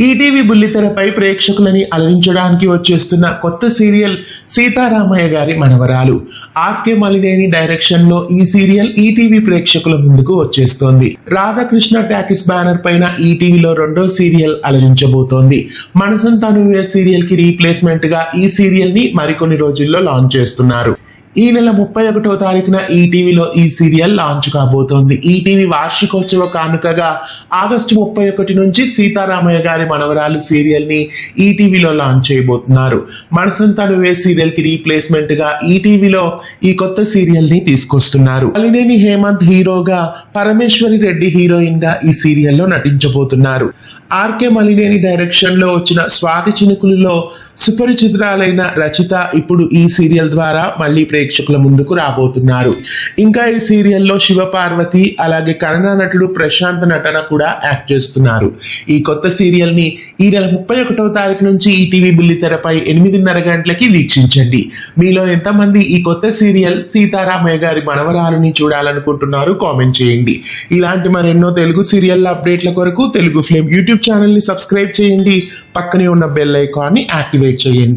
ETV బుల్లితెరపై ప్రేక్షకులని అలరించడానికి వచ్చేస్తున్న కొత్త serial Sitaramayya గారి మనవరాలు. ఆర్కే మలినేని డైరెక్షన్ లో ఈ సీరియల్ ఈటీవీ ప్రేక్షకుల ముందుకు వచ్చేస్తోంది. రాధాకృష్ణ టాకీస్ బ్యానర్ పైన ఈటీవీలో రెండో సీరియల్ అలరించబోతోంది. మనసంతా నువ్వే సీరియల్ కి రీప్లేస్మెంట్ గా ఈ సీరియల్ ని మరికొన్ని రోజుల్లో లాంచ్ చేస్తున్నారు. ఈ నెల 31వ తారీఖున ఈటీవీలో ఈ సీరియల్ లాంచ్ కాబోతోంది. ఈటీవీ వార్షికోత్సవ కానుకగా ఆగస్టు 31 నుంచి సీతారామయ్య గారి మనవరాలు సీరియల్ ని ఈటీవీలో లాంచ్ చేయబోతున్నారు. మనసంతా నువ్వే సీరియల్ కి రీప్లేస్మెంట్ గా ఈటీవీలో ఈ కొత్త సీరియల్ ని తీసుకొస్తున్నారు. మలినేని హేమంత్ హీరోగా, పరమేశ్వరి రెడ్డి హీరోయిన్ గా ఈ సీరియల్లో నటించబోతున్నారు. ఆర్కే మలినేని డైరెక్షన్ లో వచ్చిన స్వాతి చినుకులలో సుపరిచితురాలైన రచిత ఇప్పుడు ఈ సీరియల్ ద్వారా మళ్ళీ ప్రేక్షకుల ముందుకు రాబోతున్నారు. ఇంకా ఈ సీరియల్లో శివపార్వతి అలాగే కన్నడ నటుడు ప్రశాంత్ నటన కూడా యాక్ట్ చేస్తున్నారు. ఈ కొత్త సీరియల్ ని ఈ నెల 31వ తారీఖు నుంచి ఈటీవీ బుల్లితెరపై 8:30 గంటలకి వీక్షించండి. మీలో ఎంతమంది ఈ కొత్త సీరియల్ సీతారామయ్య గారి మనవరాలని చూడాలనుకుంటున్నారు కామెంట్ చేయండి. ఇలాంటి మరెన్నో తెలుగు సీరియల్ అప్డేట్ల కొరకు తెలుగు ఫ్లేమ్ యూట్యూబ్ ఛానల్ ని సబ్స్క్రైబ్ చేయండి. పక్కనే ఉన్న బెల్ ఐకాన్ ని యాక్టివేట్ చేయండి.